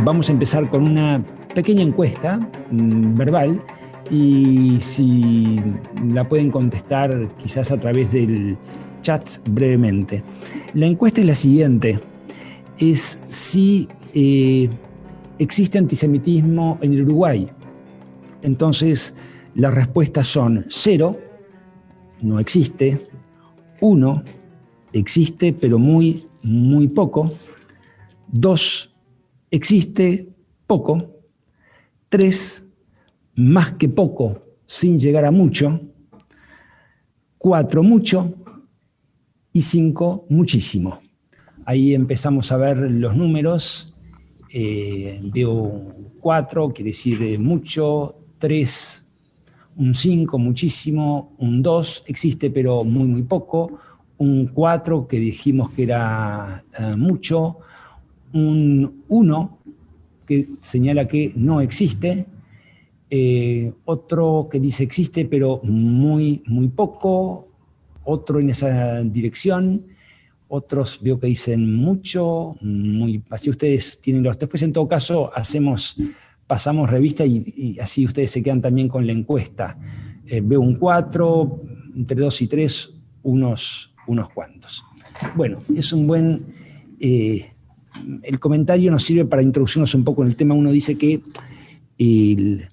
Vamos a empezar con una pequeña encuesta verbal y si la pueden contestar quizás a través del chat brevemente. La encuesta es la siguiente, es si existe antisemitismo en el Uruguay. Entonces las respuestas son 0, no existe; 1, existe pero muy, muy poco; 2, existe poco; 3, más que poco, sin llegar a mucho; 4, mucho; y 5, muchísimo. Ahí empezamos a ver los números. Veo 4, quiere decir mucho; 3, un 5, muchísimo; un 2, existe pero muy, muy poco; un 4, que dijimos que era mucho; un 1, que señala que no existe; otro que dice existe pero muy, muy poco; otro en esa dirección; otros veo que dicen mucho, muy, así ustedes tienen los. Después, en todo caso, pasamos revista y así ustedes se quedan también con la encuesta. Veo un 4, entre 2 y 3, unos cuantos. Bueno, es un buen. El comentario nos sirve para introducirnos un poco en el tema. Uno dice que el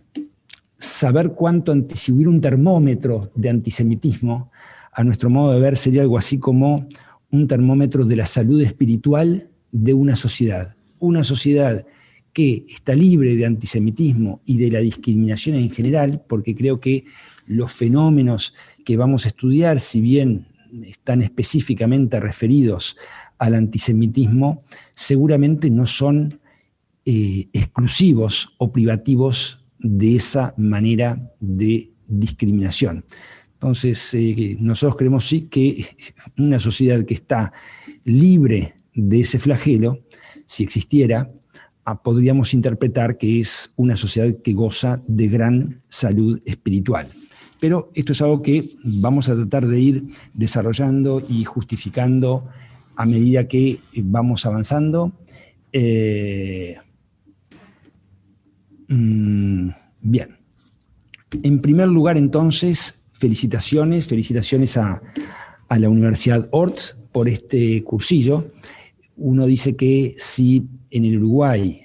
saber cuánto, si hubiera un termómetro de antisemitismo, a nuestro modo de ver, sería algo así como un termómetro de la salud espiritual de una sociedad. Una sociedad que está libre de antisemitismo y de la discriminación en general, porque creo que los fenómenos que vamos a estudiar, si bien están específicamente referidos al antisemitismo, seguramente no son exclusivos o privativos de esa manera de discriminación. Entonces, nosotros creemos sí que una sociedad que está libre de ese flagelo, si existiera, podríamos interpretar que es una sociedad que goza de gran salud espiritual. Pero esto es algo que vamos a tratar de ir desarrollando y justificando a medida que vamos avanzando. Bien. En primer lugar, entonces, felicitaciones a la Universidad Ort por este cursillo. Uno dice que si en el Uruguay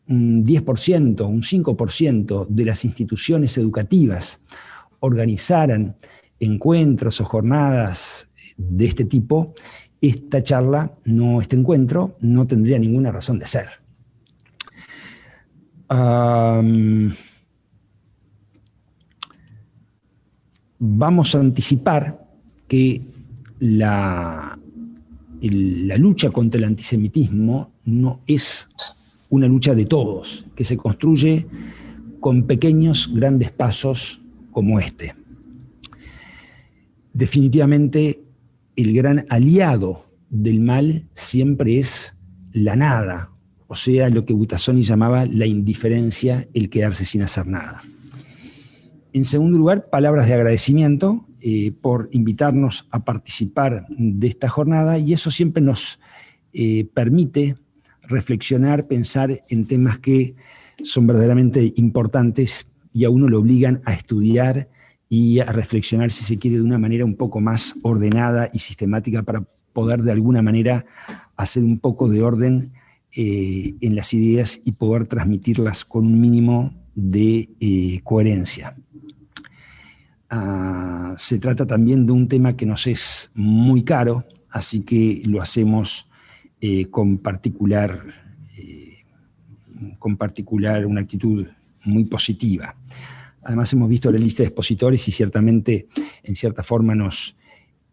un 10%, un 5% de las instituciones educativas organizaran encuentros o jornadas de este tipo, esta charla, este encuentro, no tendría ninguna razón de ser. Vamos a anticipar que la lucha contra el antisemitismo no es una lucha de todos, que se construye con pequeños, grandes pasos como este. Definitivamente, el gran aliado del mal siempre es la nada, o sea, lo que Guttazzoni llamaba la indiferencia, el quedarse sin hacer nada. En segundo lugar, palabras de agradecimiento por invitarnos a participar de esta jornada, y eso siempre nos permite reflexionar, pensar en temas que son verdaderamente importantes y a uno lo obligan a estudiar y a reflexionar, si se quiere, de una manera un poco más ordenada y sistemática para poder de alguna manera hacer un poco de orden en las ideas y poder transmitirlas con un mínimo de coherencia. Se trata también de un tema que nos es muy caro, así que lo hacemos con particular una actitud muy positiva. Además, hemos visto la lista de expositores y ciertamente, en cierta forma, nos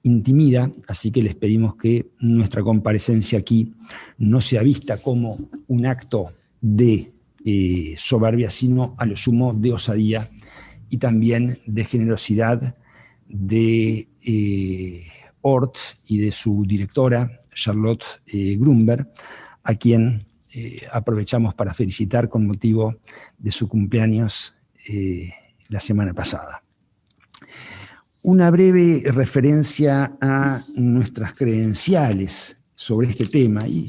intimida, así que les pedimos que nuestra comparecencia aquí no sea vista como un acto de soberbia, sino a lo sumo de osadía y también de generosidad de Ort y de su directora, Charlotte Grunberg, a quien aprovechamos para felicitar con motivo de su cumpleaños la semana pasada. Una breve referencia a nuestras credenciales sobre este tema, y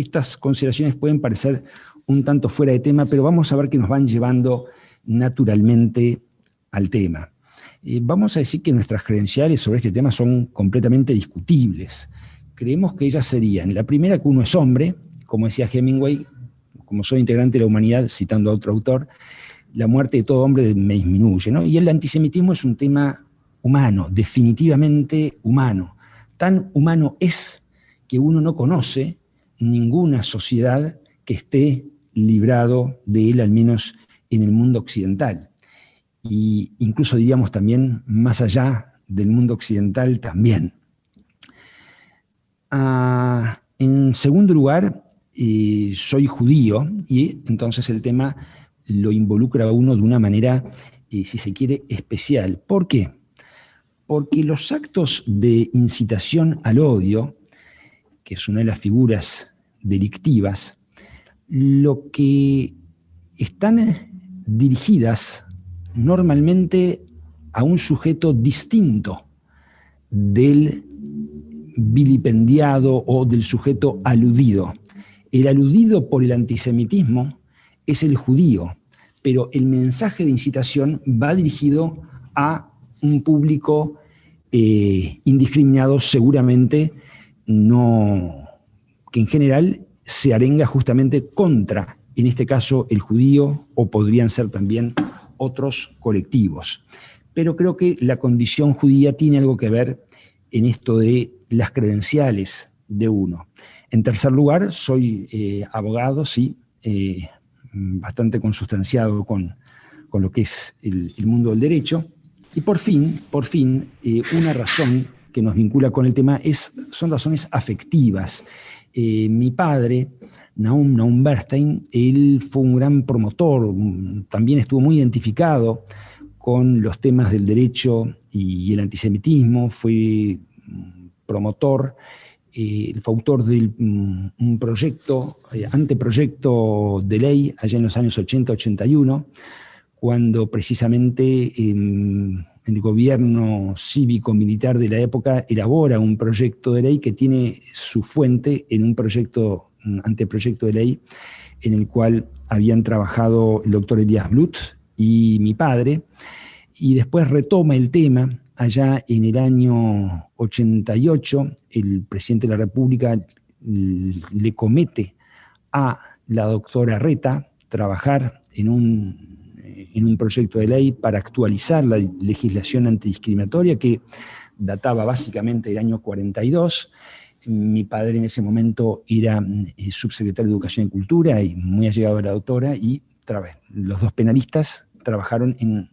estas consideraciones pueden parecer un tanto fuera de tema, pero vamos a ver que nos van llevando naturalmente al tema. Vamos a decir que nuestras credenciales sobre este tema son completamente discutibles. Creemos que ellas serían, la primera, que uno es hombre, como decía Hemingway, como soy integrante de la humanidad, citando a otro autor, la muerte de todo hombre me disminuye, ¿no? Y el antisemitismo es un tema humano, definitivamente humano. Tan humano es que uno no conoce ninguna sociedad que esté librado de él, al menos en el mundo occidental. Y incluso diríamos también más allá del mundo occidental también. En segundo lugar, soy judío, y entonces el tema lo involucra a uno de una manera, si se quiere, especial. ¿Por qué? Porque los actos de incitación al odio, que es una de las figuras delictivas, lo que están dirigidas normalmente a un sujeto distinto del vilipendiado o del sujeto aludido. El aludido por el antisemitismo es el judío, pero el mensaje de incitación va dirigido a un público indiscriminado, seguramente no, que en general se arenga justamente contra, en este caso, el judío, o podrían ser también otros colectivos. Pero creo que la condición judía tiene algo que ver en esto de las credenciales de uno. En tercer lugar, soy abogado, sí, bastante consustanciado con lo que es el mundo del derecho. Y por fin, una razón que nos vincula con el tema son razones afectivas. Mi padre, Nahum Bernstein, él fue un gran promotor, también estuvo muy identificado con los temas del derecho y el antisemitismo, fue promotor, fue autor de un proyecto, anteproyecto de ley allá en los años 80-81, cuando precisamente el gobierno cívico-militar de la época elabora un proyecto de ley que tiene su fuente en un anteproyecto de ley en el cual habían trabajado el doctor Elías Blut y mi padre, y después retoma el tema allá en el año 88, el presidente de la República le comete a la doctora Reta trabajar en un proyecto de ley para actualizar la legislación antidiscriminatoria que databa básicamente del año 42. Mi padre en ese momento era subsecretario de Educación y Cultura y muy allegado a la doctora, y los dos penalistas trabajaron en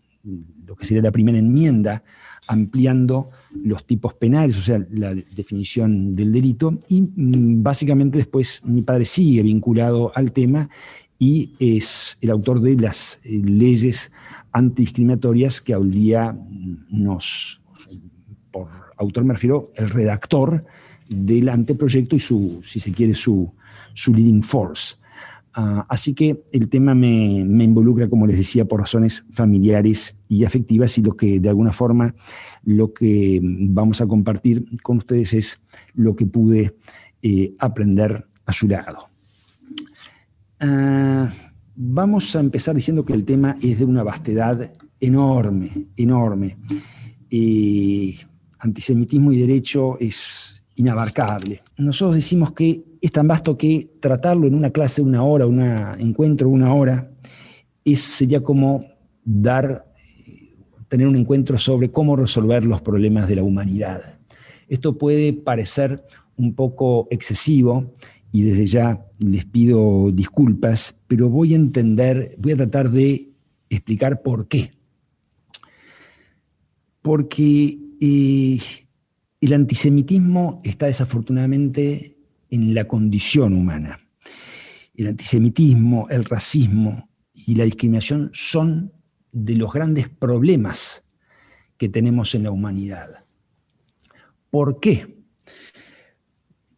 lo que sería la primera enmienda, ampliando los tipos penales, o sea, la definición del delito, y básicamente después mi padre sigue vinculado al tema y es el autor de las leyes antidiscriminatorias que hoy día por autor me refiero, el redactor del anteproyecto y si se quiere, su leading force. Así que el tema me involucra, como les decía, por razones familiares y afectivas, y de alguna forma lo que vamos a compartir con ustedes es lo que pude aprender a su lado. Vamos a empezar diciendo que el tema es de una vastedad enorme, enorme. Antisemitismo y derecho es inabarcable. Nosotros decimos que es tan vasto que tratarlo en una clase una hora, un encuentro una hora, sería como tener un encuentro sobre cómo resolver los problemas de la humanidad. Esto puede parecer un poco excesivo, y desde ya les pido disculpas, pero voy a tratar de explicar por qué. Porque el antisemitismo está desafortunadamente en la condición humana. El antisemitismo, el racismo y la discriminación son de los grandes problemas que tenemos en la humanidad. ¿Por qué?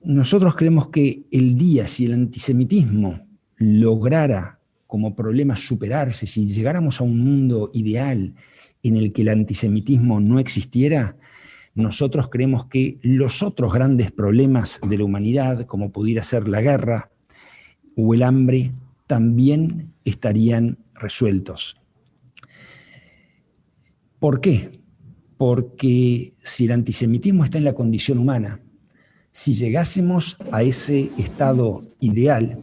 Nosotros creemos que el día, si el antisemitismo lograra como problema superarse, si llegáramos a un mundo ideal en el que el antisemitismo no existiera, nosotros creemos que los otros grandes problemas de la humanidad, como pudiera ser la guerra o el hambre, también estarían resueltos. ¿Por qué? Porque si el antisemitismo está en la condición humana, si llegásemos a ese estado ideal,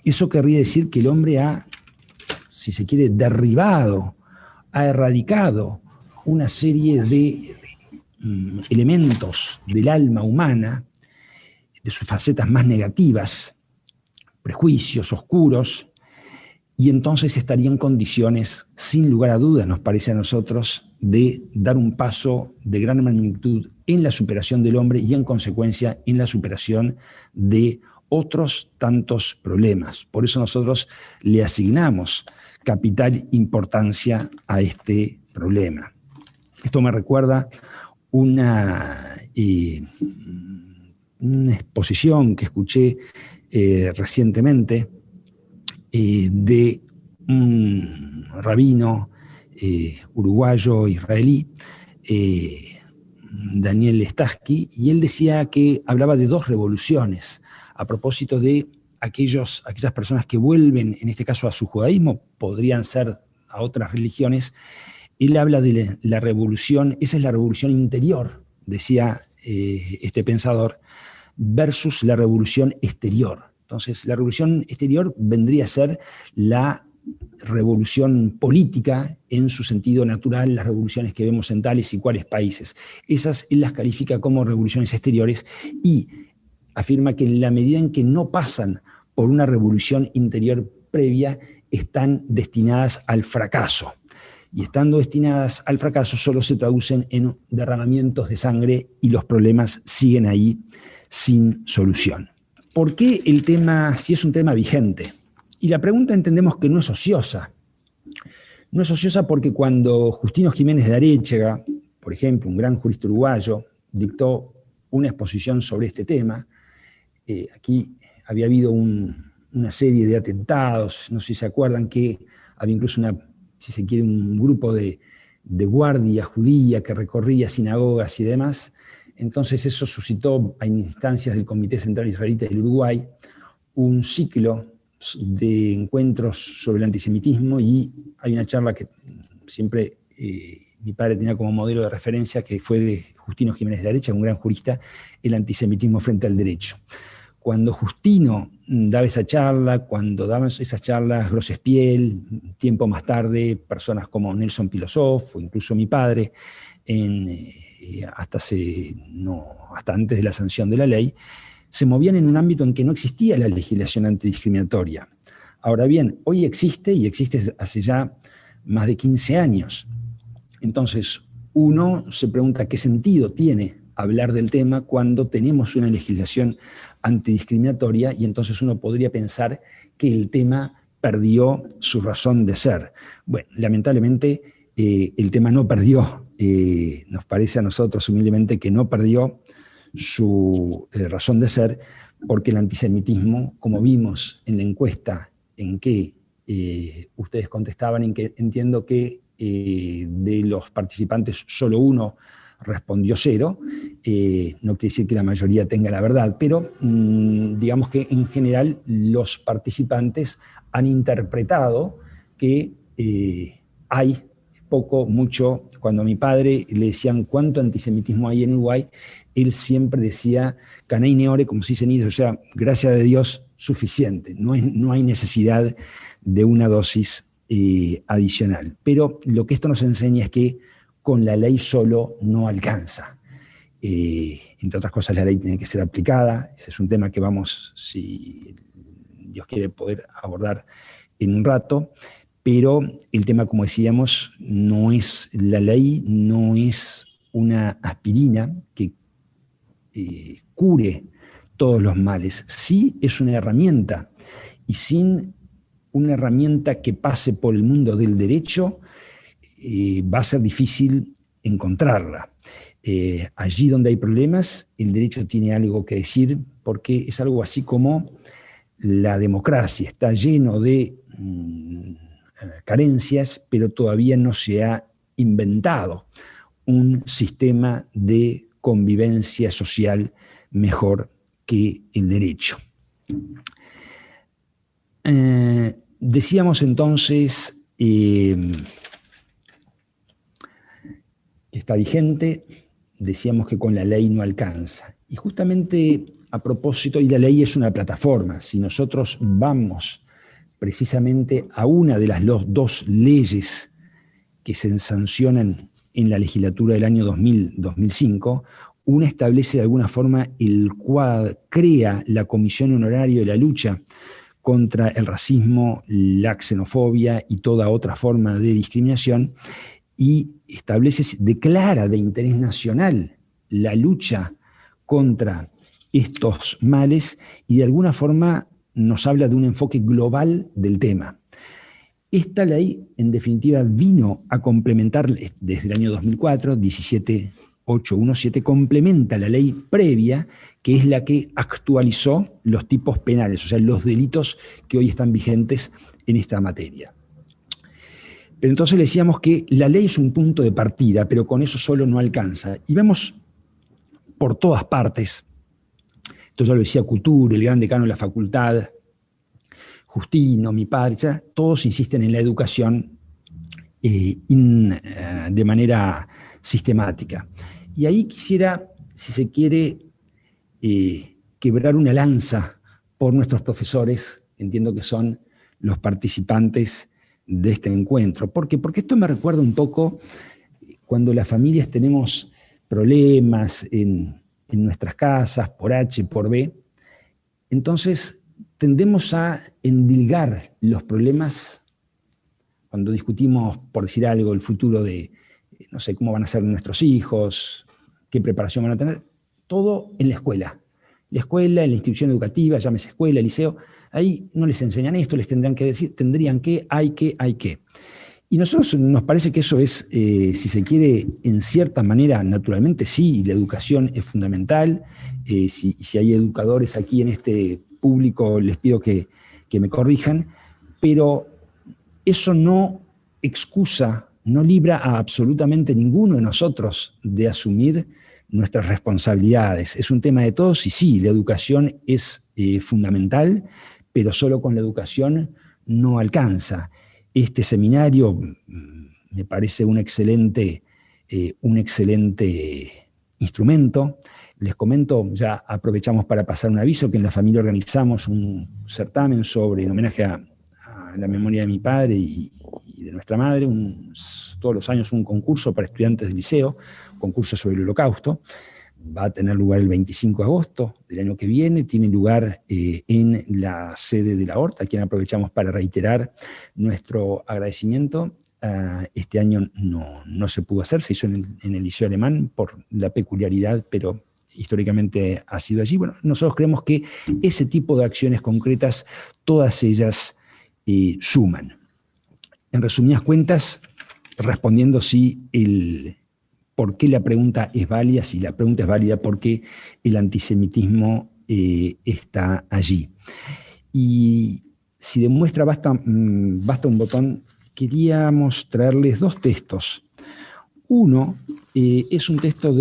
eso querría decir que el hombre ha, si se quiere, derribado, ha erradicado una serie de elementos del alma humana, de sus facetas más negativas, prejuicios oscuros, y entonces estaría en condiciones, sin lugar a dudas, nos parece a nosotros, de dar un paso de gran magnitud en la superación del hombre y en consecuencia en la superación de otros tantos problemas. Por eso nosotros le asignamos capital importancia a este problema. Esto me recuerda una exposición que escuché recientemente de un rabino uruguayo israelí, Daniel Starsky, y él decía que hablaba de dos revoluciones a propósito de aquellas personas que vuelven, en este caso a su judaísmo, podrían ser a otras religiones. Él habla de la revolución, esa es la revolución interior, decía este pensador, versus la revolución exterior. Entonces, la revolución exterior vendría a ser la revolución política en su sentido natural, las revoluciones que vemos en tales y cuales países. Esas él las califica como revoluciones exteriores y afirma que en la medida en que no pasan por una revolución interior previa, están destinadas al fracaso. Y estando destinadas al fracaso, solo se traducen en derramamientos de sangre y los problemas siguen ahí sin solución. ¿Por qué el tema, si es un tema vigente? Y la pregunta entendemos que no es ociosa. No es ociosa porque cuando Justino Jiménez de Aréchega, por ejemplo, un gran jurista uruguayo, dictó una exposición sobre este tema, aquí había habido una serie de atentados, no sé si se acuerdan que había incluso si se quiere, un grupo de guardia judía que recorría sinagogas y demás. Entonces eso suscitó a instancias del Comité Central Israelita del Uruguay un ciclo de encuentros sobre el antisemitismo, y hay una charla que siempre mi padre tenía como modelo de referencia, que fue de Justino Jiménez de Aréchega, un gran jurista, El antisemitismo frente al derecho. Cuando Justino daba esa charla, cuando daban esas charlas Grossespiel, tiempo más tarde, personas como Nelson Pilosof o incluso mi padre, hasta antes de la sanción de la ley, se movían en un ámbito en que no existía la legislación antidiscriminatoria. Ahora bien, hoy existe, y existe hace ya más de 15 años. Entonces, uno se pregunta qué sentido tiene hablar del tema cuando tenemos una legislación antidiscriminatoria, y entonces uno podría pensar que el tema perdió su razón de ser. Bueno, lamentablemente el tema no perdió, nos parece a nosotros humildemente que no perdió su razón de ser, porque el antisemitismo, como vimos en la encuesta en que ustedes contestaban, en que entiendo que de los participantes solo uno respondió 0, no quiere decir que la mayoría tenga la verdad, pero digamos que en general los participantes han interpretado que hay poco, mucho. Cuando a mi padre le decían cuánto antisemitismo hay en Uruguay, él siempre decía canay neore, como se dice en Israel, o sea, gracias a Dios, suficiente, no hay necesidad de una dosis adicional. Pero lo que esto nos enseña es que con la ley solo no alcanza. Entre otras cosas, la ley tiene que ser aplicada. Ese es un tema que vamos, si Dios quiere, poder abordar en un rato. Pero el tema, como decíamos, la ley no es una aspirina que cure todos los males. Sí es una herramienta, y sin una herramienta que pase por el mundo del derecho, va a ser difícil encontrarla. allí donde hay problemas, el derecho tiene algo que decir, porque es algo así como la democracia, está lleno de carencias, pero todavía no se ha inventado un sistema de convivencia social mejor que el derecho. Decíamos entonces que está vigente, decíamos que con la ley no alcanza. Y justamente a propósito, y la ley es una plataforma, si nosotros vamos precisamente a una de las dos leyes que se sancionan en la legislatura del año 2000-2005, una establece de alguna forma crea la Comisión Honoraria de la Lucha contra el racismo, la xenofobia y toda otra forma de discriminación, y declara de interés nacional la lucha contra estos males y de alguna forma nos habla de un enfoque global del tema. Esta ley, en definitiva, vino a complementar, desde el año 2004, 17817, complementa la ley previa, que es la que actualizó los tipos penales, o sea, los delitos que hoy están vigentes en esta materia. Pero entonces le decíamos que la ley es un punto de partida, pero con eso solo no alcanza. Y vemos por todas partes, esto ya lo decía Couture, el gran decano de la facultad, Justino, mi padre, ya, todos insisten en la educación de manera sistemática. Y ahí quisiera, si se quiere, quebrar una lanza por nuestros profesores, entiendo que son los participantes de este encuentro. ¿Por qué? Porque esto me recuerda un poco cuando las familias tenemos problemas en nuestras casas, por H, por B, entonces tendemos a endilgar los problemas cuando discutimos, por decir algo, el futuro de, no sé, cómo van a ser nuestros hijos, qué preparación van a tener, todo en la escuela. La escuela, en la institución educativa, llámese escuela, liceo, ahí no les enseñan esto, les tendrán que decir, hay que. Y nosotros nos parece que eso es, si se quiere, en cierta manera, naturalmente sí, la educación es fundamental. Si hay educadores aquí en este público, les pido que me corrijan, pero eso no excusa, no libra a absolutamente ninguno de nosotros de asumir nuestras responsabilidades. Es un tema de todos y sí, la educación es fundamental, pero solo con la educación no alcanza. Este seminario me parece un excelente instrumento. Les comento, ya aprovechamos para pasar un aviso, que en la familia organizamos un certamen en homenaje a la memoria de mi padre y de nuestra madre, todos los años un concurso para estudiantes del liceo, un concurso sobre el Holocausto. Va a tener lugar el 25 de agosto del año que viene, tiene lugar en la sede de la Horta, a quien aprovechamos para reiterar nuestro agradecimiento. Este año no se pudo hacer, se hizo en el Liceo Alemán por la peculiaridad, pero históricamente ha sido allí. Bueno, nosotros creemos que ese tipo de acciones concretas, todas ellas suman. En resumidas cuentas, respondiendo por qué la pregunta es válida, si la pregunta es válida, por qué el antisemitismo está allí. Y si demuestra basta un botón, queríamos traerles dos textos. Uno es un texto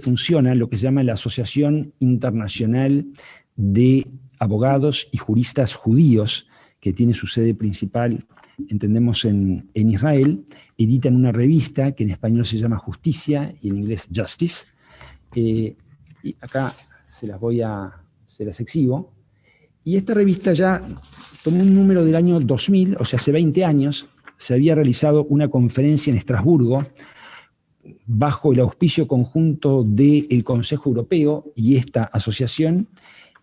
funciona lo que se llama la Asociación Internacional de Abogados y Juristas Judíos, que tiene su sede principal, entendemos, en Israel. Editan una revista que en español se llama Justicia y en inglés Justice. Y acá se las exhibo. Y esta revista ya tomó un número del año 2000, o sea, hace 20 años, se había realizado una conferencia en Estrasburgo bajo el auspicio conjunto del Consejo Europeo y esta asociación.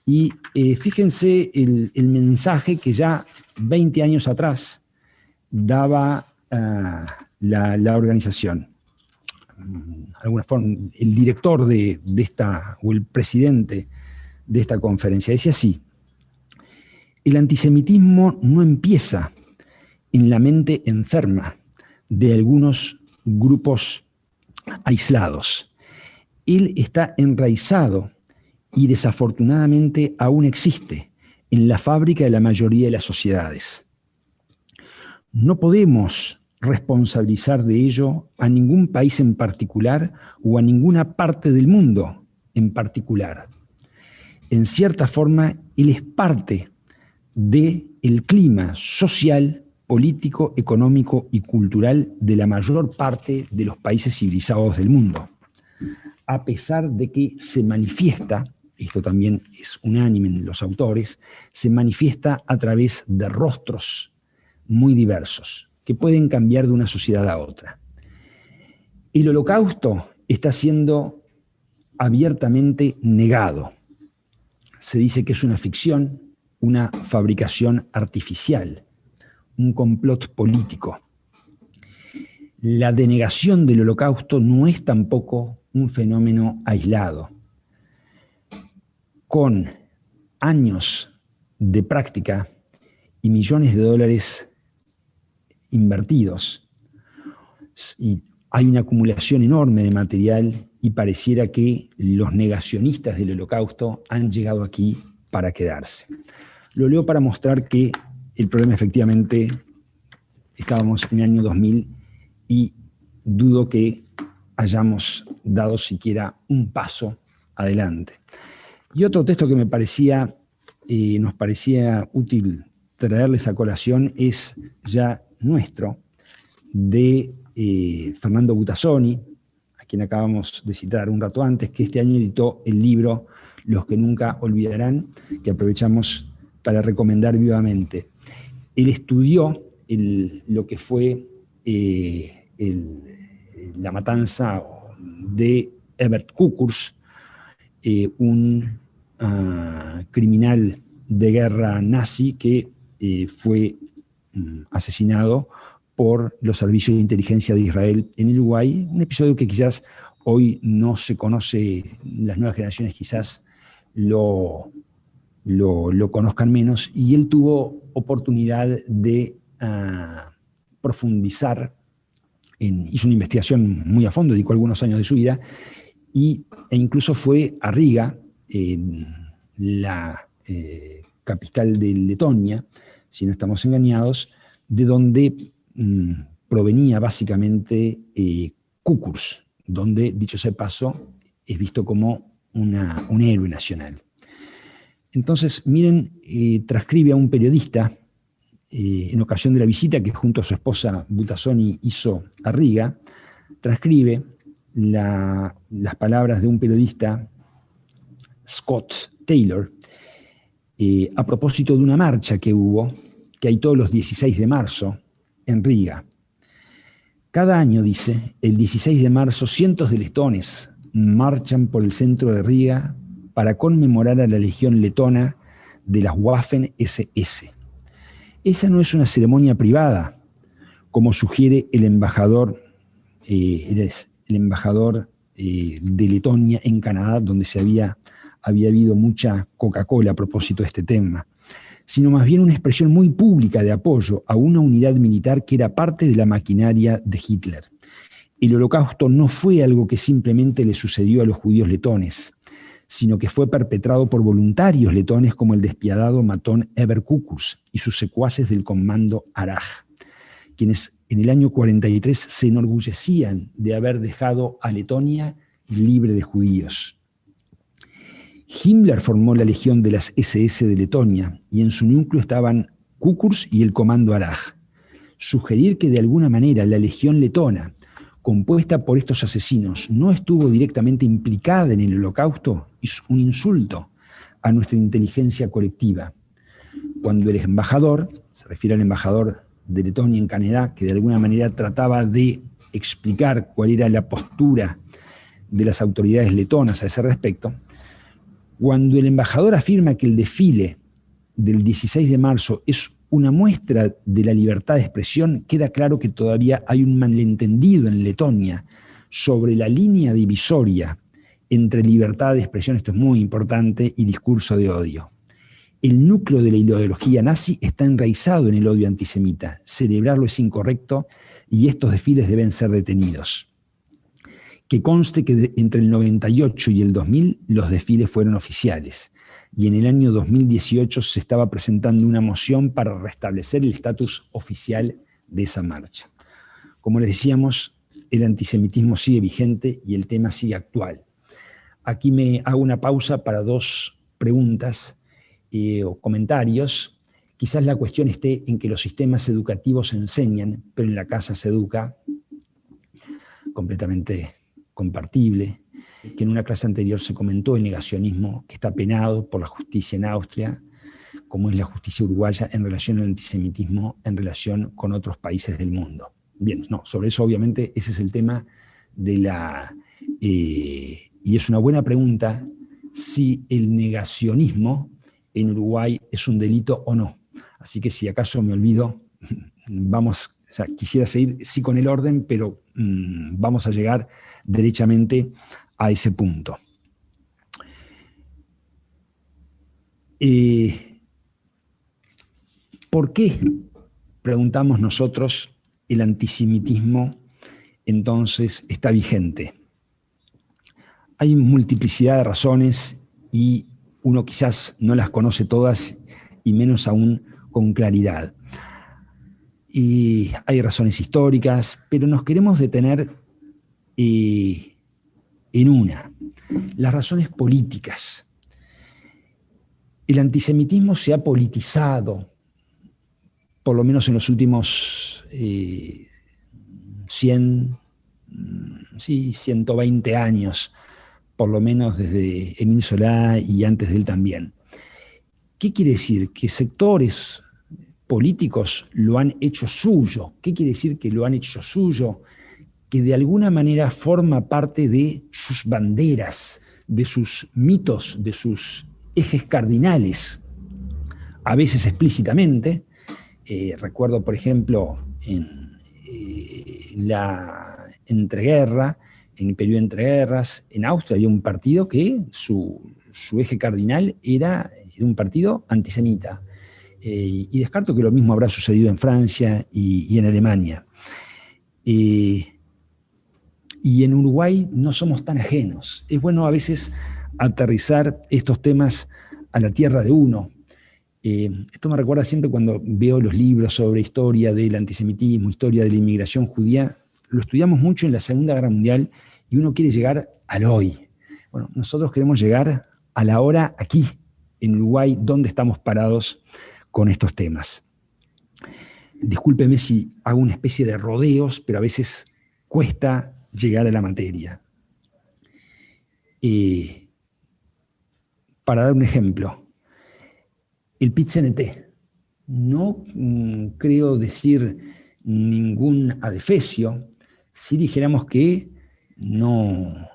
Y fíjense el mensaje que ya 20 años atrás daba la organización. De alguna forma, el director de esta, o el presidente de esta conferencia, decía así: el antisemitismo no empieza en la mente enferma de algunos grupos aislados. él está enraizado y desafortunadamente aún existe en la fábrica de la mayoría de las sociedades. No podemos responsabilizar de ello a ningún país en particular o a ninguna parte del mundo en particular. En cierta forma, él es parte del clima social, político, económico y cultural de la mayor parte de los países civilizados del mundo. A pesar de que se manifiesta, esto también es unánime en los autores, se manifiesta a través de rostros muy diversos, que pueden cambiar de una sociedad a otra. El Holocausto está siendo abiertamente negado. Se dice que es una ficción, una fabricación artificial, un complot político. La denegación del Holocausto no es tampoco un fenómeno aislado. Con años de práctica y millones de dólares invertidos, y hay una acumulación enorme de material y pareciera que los negacionistas del Holocausto han llegado aquí para quedarse. Lo leo para mostrar que el problema efectivamente, estábamos en el año 2000 y dudo que hayamos dado siquiera un paso adelante. Y otro texto que nos parecía útil traerles a colación es ya nuestro, de Fernando Butazzoni, a quien acabamos de citar un rato antes, que este año editó el libro Los que nunca olvidarán, que aprovechamos para recomendar vivamente. Él estudió lo que fue la matanza de Herbert Kukurs, un criminal de guerra nazi que fue asesinado por los servicios de inteligencia de Israel en Uruguay, un episodio que quizás hoy no se conoce, las nuevas generaciones quizás lo conozcan menos, y él tuvo oportunidad de profundizar, hizo una investigación muy a fondo, dedicó algunos años de su vida, e incluso fue a Riga, la capital de Letonia, si no estamos engañados, de donde provenía básicamente Kukurs, donde, dicho sea de paso, es visto como un héroe nacional. Entonces, miren, transcribe a un periodista, en ocasión de la visita que junto a su esposa Butazzoni hizo a Riga, transcribe las palabras de un periodista, Scott Taylor, a propósito de una marcha que hay todos los 16 de marzo en Riga. Cada año, dice, el 16 de marzo, cientos de letones marchan por el centro de Riga para conmemorar a la legión letona de las Waffen-SS. Esa no es una ceremonia privada, como sugiere el embajador de Letonia en Canadá, donde había habido mucha Coca-Cola a propósito de este tema, sino más bien una expresión muy pública de apoyo a una unidad militar que era parte de la maquinaria de Hitler. El Holocausto no fue algo que simplemente le sucedió a los judíos letones, sino que fue perpetrado por voluntarios letones como el despiadado matón Herbert Kukurs y sus secuaces del comando Araj, quienes en el año 43 se enorgullecían de haber dejado a Letonia libre de judíos. Himmler formó la Legión de las SS de Letonia y en su núcleo estaban Kukurs y el comando Araj. Sugerir que de alguna manera la Legión letona, compuesta por estos asesinos, no estuvo directamente implicada en el Holocausto es un insulto a nuestra inteligencia colectiva. Cuando el embajador, se refiere al embajador de Letonia en Canadá, que de alguna manera trataba de explicar cuál era la postura de las autoridades letonas a ese respecto, cuando el embajador afirma que el desfile del 16 de marzo es una muestra de la libertad de expresión, queda claro que todavía hay un malentendido en Letonia sobre la línea divisoria entre libertad de expresión, esto es muy importante, y discurso de odio. El núcleo de la ideología nazi está enraizado en el odio antisemita. Celebrarlo es incorrecto y estos desfiles deben ser detenidos. que conste que entre el 98 y el 2000 los desfiles fueron oficiales, y en el año 2018 se estaba presentando una moción para restablecer el estatus oficial de esa marcha. Como les decíamos, el antisemitismo sigue vigente y el tema sigue actual. Aquí me hago una pausa para dos preguntas o comentarios. Quizás la cuestión esté en que los sistemas educativos enseñan, pero en la casa se educa, completamente compartible, que en una clase anterior se comentó el negacionismo que está penado por la justicia en Austria, como es la justicia uruguaya en relación al antisemitismo en relación con otros países del mundo. Bien, no, sobre eso obviamente ese es el tema de la... y es una buena pregunta si el negacionismo en Uruguay es un delito o no. Así que si acaso me olvido, vamos, o sea, quisiera seguir sí con el orden, pero vamos a llegar derechamente a ese punto. ¿Por qué, preguntamos nosotros, el antisemitismo entonces está vigente? Hay multiplicidad de razones y uno quizás no las conoce todas y menos aún con claridad. Y hay razones históricas, pero nos queremos detener en una, las razones políticas. El antisemitismo se ha politizado, por lo menos en los últimos 120 años, por lo menos desde Émile Zola y antes de él también. ¿Qué quiere decir? Que sectores políticos lo han hecho suyo. ¿Qué quiere decir que lo han hecho suyo? Que de alguna manera forma parte de sus banderas, de sus mitos, de sus ejes cardinales, a veces explícitamente. Recuerdo, por ejemplo, en la entreguerra, en el periodo de entreguerras, en Austria había un partido que su eje cardinal era un partido antisemita. Y descarto que lo mismo habrá sucedido en Francia y en Alemania. Y en Uruguay no somos tan ajenos. Es bueno a veces aterrizar estos temas a la tierra de uno. Esto me recuerda siempre cuando veo los libros sobre historia del antisemitismo, historia de la inmigración judía. Lo estudiamos mucho en la Segunda Guerra Mundial y uno quiere llegar al hoy. Bueno, nosotros queremos llegar a la hora aquí, en Uruguay, donde estamos parados con estos temas. Discúlpeme si hago una especie de rodeos, pero a veces cuesta llegar a la materia. Para dar un ejemplo, el PIT-CNT. No creo decir ningún adefesio si dijéramos que no,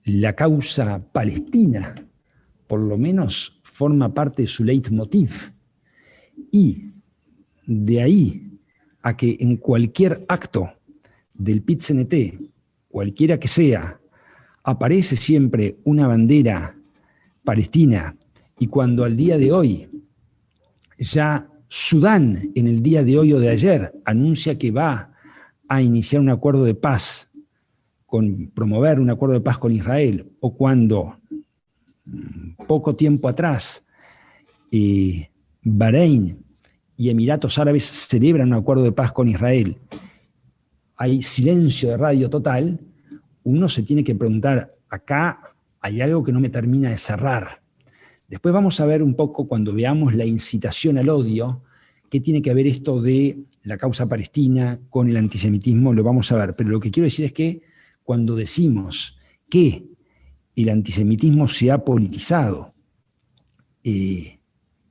la causa palestina, por lo menos, forma parte de su leitmotiv. Y de ahí a que en cualquier acto del PIT-CNT, cualquiera que sea, aparece siempre una bandera palestina, y cuando al día de hoy, ya Sudán, en el día de hoy o de ayer, anuncia que va a iniciar un acuerdo de paz, promover un acuerdo de paz con Israel, o cuando poco tiempo atrás Bahrein y Emiratos Árabes celebran un acuerdo de paz con Israel, hay silencio de radio total, uno se tiene que preguntar, acá hay algo que no me termina de cerrar. Después vamos a ver un poco, cuando veamos la incitación al odio, qué tiene que ver esto de la causa palestina con el antisemitismo, lo vamos a ver. Pero lo que quiero decir es que cuando decimos que el antisemitismo se ha politizado y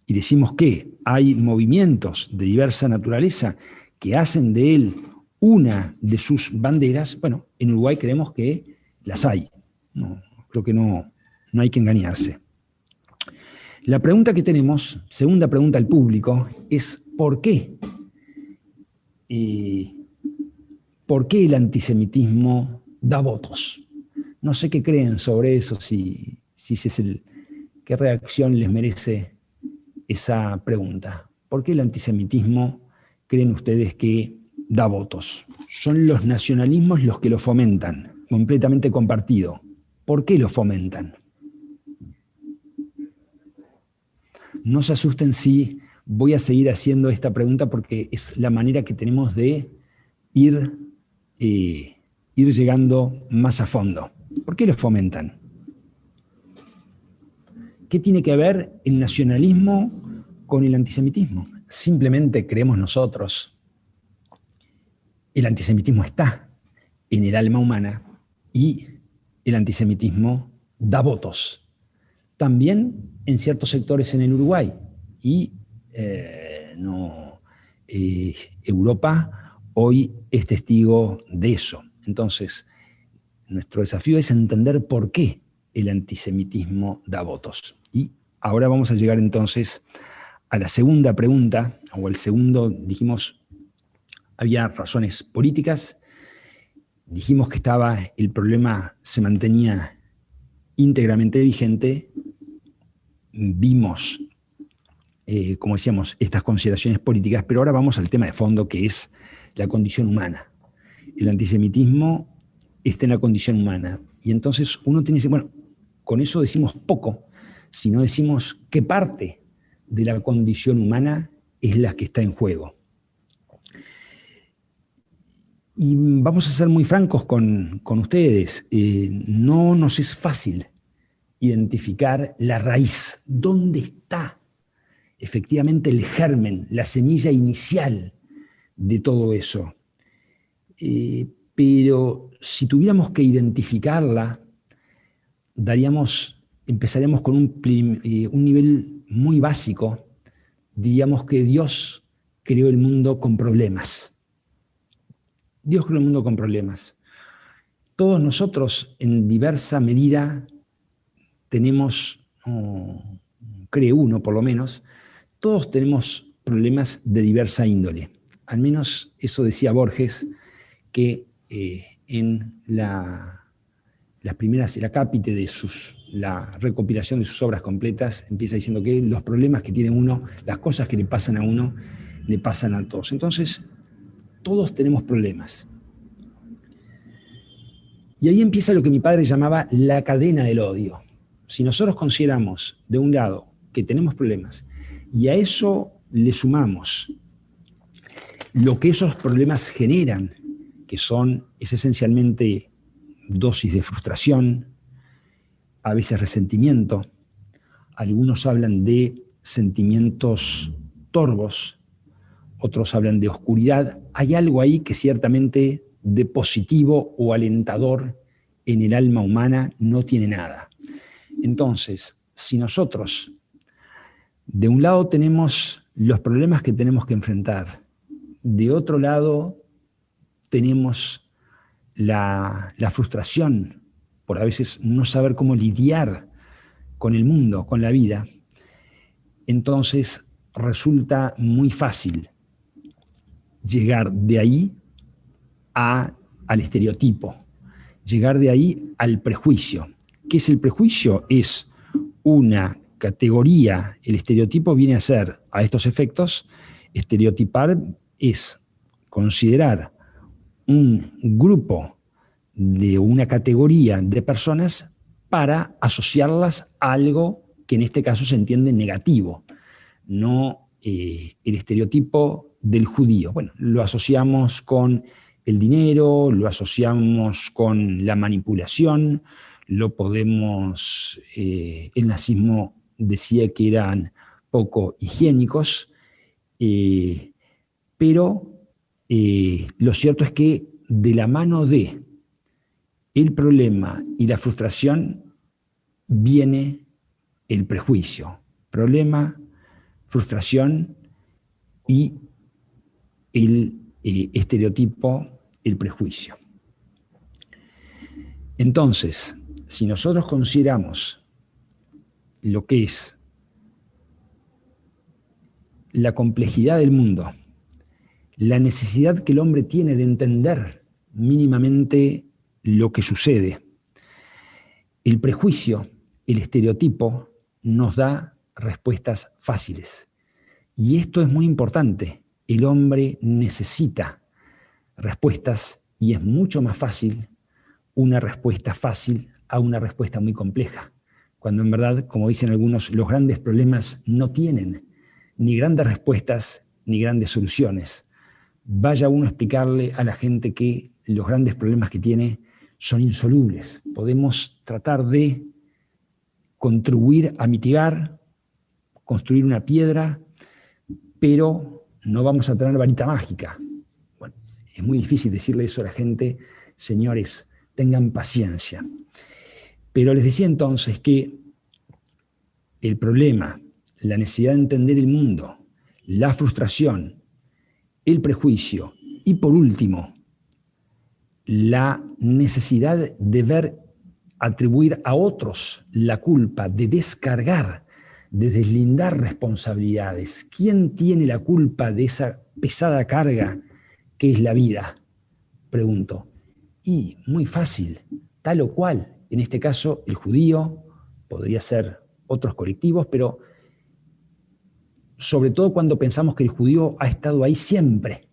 decimos que hay movimientos de diversa naturaleza que hacen de él una de sus banderas, bueno, en Uruguay creemos que las hay. No, creo que no hay que engañarse. La pregunta que tenemos, segunda pregunta al público, es ¿por qué? ¿Por qué el antisemitismo da votos? No sé qué creen sobre eso, qué reacción les merece esa pregunta. ¿Por qué el antisemitismo creen ustedes que da votos. Son los nacionalismos los que lo fomentan, completamente compartido. ¿Por qué lo fomentan? No se asusten si voy a seguir haciendo esta pregunta porque es la manera que tenemos de ir llegando más a fondo. ¿Por qué lo fomentan? ¿Qué tiene que ver el nacionalismo con el antisemitismo? Simplemente creemos nosotros. El antisemitismo está en el alma humana y el antisemitismo da votos. También en ciertos sectores en el Uruguay y Europa hoy es testigo de eso. Entonces, nuestro desafío es entender por qué el antisemitismo da votos. Y ahora vamos a llegar entonces a la segunda pregunta, o el segundo, dijimos, había razones políticas, dijimos que el problema se mantenía íntegramente vigente, vimos, como decíamos, estas consideraciones políticas, pero ahora vamos al tema de fondo, que es la condición humana. El antisemitismo está en la condición humana. Y entonces uno tiene que decir, bueno, con eso decimos poco, si no decimos qué parte de la condición humana es la que está en juego. Y vamos a ser muy francos con ustedes. No nos es fácil identificar la raíz. ¿Dónde está efectivamente el germen, la semilla inicial de todo eso? Pero si tuviéramos que identificarla, empezaríamos con un nivel muy básico. Diríamos que Dios creó el mundo con problemas. Dios creó el mundo con problemas. Todos nosotros, en diversa medida, tenemos, cree uno por lo menos, todos tenemos problemas de diversa índole. Al menos eso decía Borges, que en las primeras, el acápite de la recopilación de sus obras completas, empieza diciendo que los problemas que tiene uno, las cosas que le pasan a uno, le pasan a todos. Entonces, todos tenemos problemas. Y ahí empieza lo que mi padre llamaba la cadena del odio. Si nosotros consideramos, de un lado, que tenemos problemas, y a eso le sumamos lo que esos problemas generan, que es esencialmente dosis de frustración, a veces resentimiento, algunos hablan de sentimientos torvos, otros hablan de oscuridad. Hay algo ahí que ciertamente de positivo o alentador en el alma humana no tiene nada. Entonces, si nosotros de un lado tenemos los problemas que tenemos que enfrentar, de otro lado tenemos la frustración por a veces no saber cómo lidiar con el mundo, con la vida, entonces resulta muy fácil llegar de ahí al estereotipo, llegar de ahí al prejuicio. ¿Qué es el prejuicio? Es una categoría, el estereotipo viene a ser, a estos efectos, estereotipar es considerar un grupo de una categoría de personas para asociarlas a algo que en este caso se entiende negativo, no el estereotipo del judío. Bueno, lo asociamos con el dinero, lo asociamos con la manipulación, lo podemos, el nazismo decía que eran poco higiénicos, pero lo cierto es que de la mano de el problema y la frustración viene el prejuicio. Problema, frustración y el estereotipo, el prejuicio. Entonces, si nosotros consideramos lo que es la complejidad del mundo, la necesidad que el hombre tiene de entender mínimamente lo que sucede, el prejuicio, el estereotipo, nos da respuestas fáciles. Y esto es muy importante. El hombre necesita respuestas y es mucho más fácil una respuesta fácil a una respuesta muy compleja, cuando en verdad, como dicen algunos, los grandes problemas no tienen ni grandes respuestas ni grandes soluciones. Vaya uno a explicarle a la gente que los grandes problemas que tiene son insolubles. Podemos tratar de contribuir a mitigar, construir una piedra, pero no vamos a tener varita mágica. Bueno, es muy difícil decirle eso a la gente. Señores, tengan paciencia. Pero les decía entonces que el problema, la necesidad de entender el mundo, la frustración, el prejuicio y por último, la necesidad de atribuir a otros la culpa, de descargar, de deslindar responsabilidades. ¿Quién tiene la culpa de esa pesada carga que es la vida? Pregunto. Y muy fácil, tal o cual. En este caso, el judío, podría ser otros colectivos, pero sobre todo cuando pensamos que el judío ha estado ahí siempre.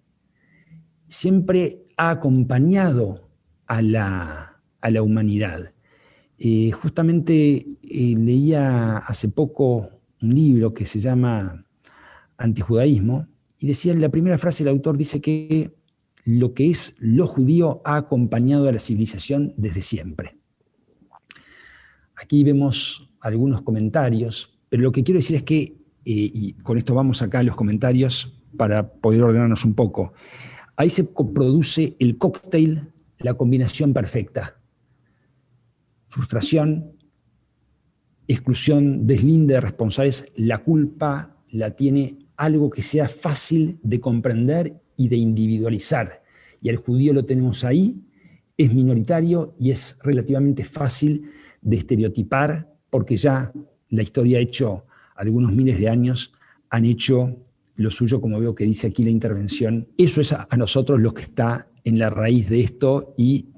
Siempre ha acompañado a la humanidad. Justamente leía hace poco un libro que se llama Antijudaísmo, y decía en la primera frase el autor dice que lo que es lo judío ha acompañado a la civilización desde siempre. Aquí vemos algunos comentarios, pero lo que quiero decir es que, y con esto vamos acá a los comentarios para poder ordenarnos un poco, ahí se produce el cóctel, la combinación perfecta. Frustración, exclusión, deslinde de responsables, la culpa la tiene algo que sea fácil de comprender y de individualizar. Y al judío lo tenemos ahí, es minoritario y es relativamente fácil de estereotipar porque ya la historia ha hecho algunos miles de años, han hecho lo suyo, como veo que dice aquí la intervención. Eso es a nosotros lo que está en la raíz de esto y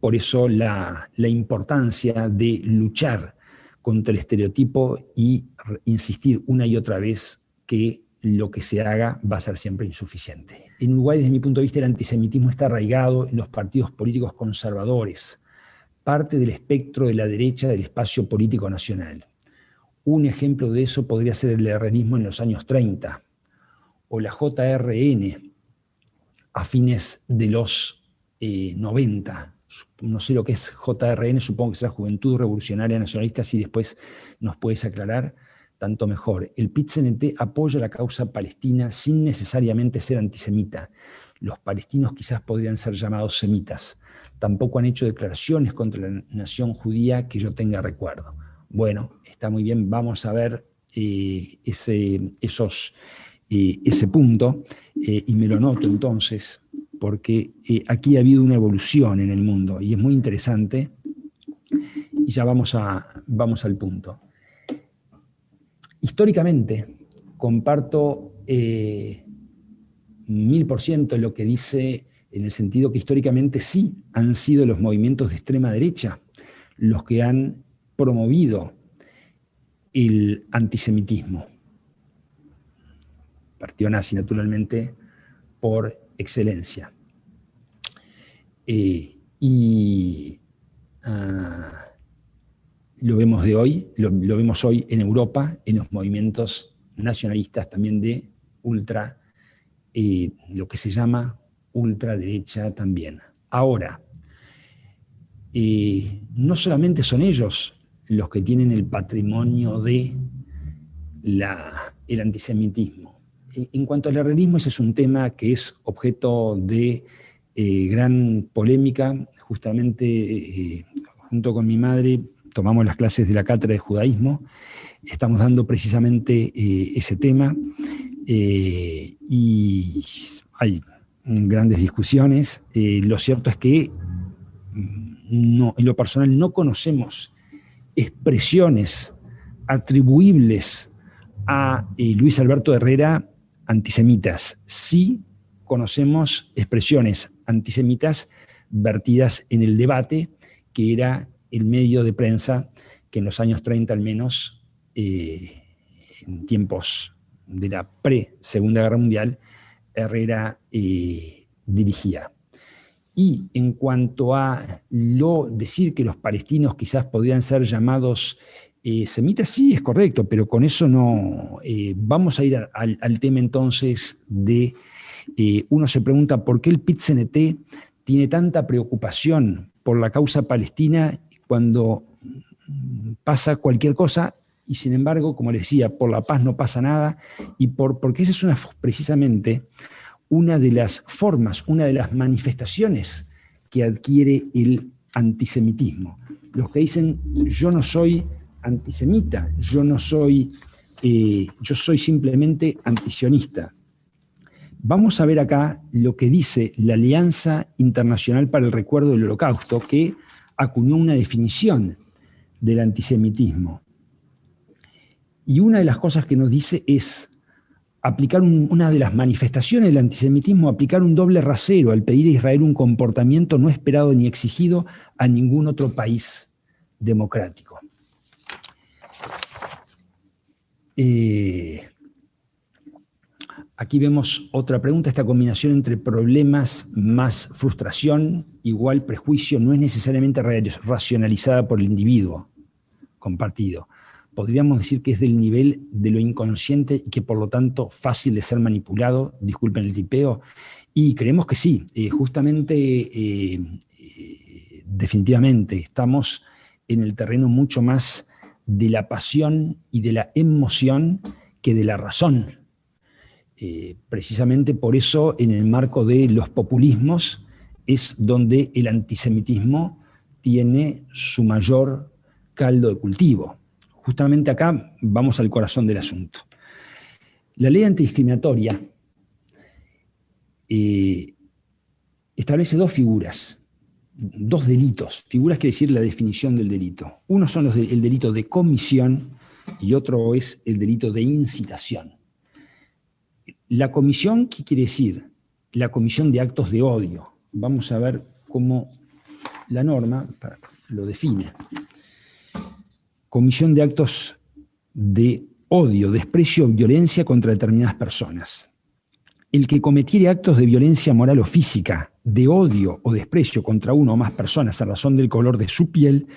por eso la importancia de luchar contra el estereotipo y insistir una y otra vez que lo que se haga va a ser siempre insuficiente. En Uruguay, desde mi punto de vista, el antisemitismo está arraigado en los partidos políticos conservadores, parte del espectro de la derecha del espacio político nacional. Un ejemplo de eso podría ser el herrerismo en los años 30 o la JRN a fines de los 90. No sé lo que es JRN, supongo que será Juventud Revolucionaria Nacionalista, si después nos puedes aclarar, tanto mejor. El PIT-CNT apoya la causa palestina sin necesariamente ser antisemita. Los palestinos quizás podrían ser llamados semitas. Tampoco han hecho declaraciones contra la nación judía que yo tenga recuerdo. Bueno, está muy bien, vamos a ver ese punto y me lo noto entonces, porque aquí ha habido una evolución en el mundo y es muy interesante y ya vamos al punto. Históricamente, comparto 1000% lo que dice, en el sentido que históricamente sí han sido los movimientos de extrema derecha los que han promovido el antisemitismo. Partido nazi, naturalmente, por excelencia. Lo vemos lo vemos hoy en Europa, en los movimientos nacionalistas también de lo que se llama ultraderecha también. Ahora, no solamente son ellos los que tienen el patrimonio de el antisemitismo. En cuanto al herrerismo, ese es un tema que es objeto de gran polémica. Justamente, junto con mi madre, tomamos las clases de la cátedra de judaísmo. Estamos dando precisamente ese tema y hay grandes discusiones. Lo cierto es que en lo personal no conocemos expresiones atribuibles a Luis Alberto Herrera antisemitas. Sí conocemos expresiones antisemitas vertidas en el debate, que era el medio de prensa que en los años 30 al menos, en tiempos de la pre-Segunda Guerra Mundial, Herrera dirigía. Y en cuanto a decir que los palestinos quizás podrían ser llamados semitas, sí, es correcto, pero con eso no. Vamos a ir al tema entonces de, uno se pregunta por qué el PIT-CNT tiene tanta preocupación por la causa palestina cuando pasa cualquier cosa, y sin embargo, como les decía, por la paz no pasa nada, y porque esa es precisamente una de las formas, una de las manifestaciones que adquiere el antisemitismo. Los que dicen, yo no soy antisemita, yo soy simplemente antisionista. Vamos a ver acá lo que dice la Alianza Internacional para el Recuerdo del Holocausto, que acuñó una definición del antisemitismo. Y una de las cosas que nos dice es aplicar una de las manifestaciones del antisemitismo, aplicar un doble rasero al pedir a Israel un comportamiento no esperado ni exigido a ningún otro país democrático. Aquí vemos otra pregunta, esta combinación entre problemas más frustración igual prejuicio no es necesariamente racionalizada por el individuo compartido. Podríamos decir que es del nivel de lo inconsciente y que por lo tanto fácil de ser manipulado, disculpen el tipeo, y creemos que sí, justamente, definitivamente, estamos en el terreno mucho más de la pasión y de la emoción que de la razón. Precisamente por eso, en el marco de los populismos, es donde el antisemitismo tiene su mayor caldo de cultivo. Justamente acá vamos al corazón del asunto. La ley antidiscriminatoria establece dos figuras, dos delitos. Figuras quiere decir la definición del delito. Uno son el delito de comisión y otro es el delito de incitación. La comisión, ¿qué quiere decir? La comisión de actos de odio. Vamos a ver cómo la norma lo define. Comisión de actos de odio, desprecio o violencia contra determinadas personas. El que cometiere actos de violencia moral o física, de odio o desprecio contra uno o más personas a razón del color de su piel,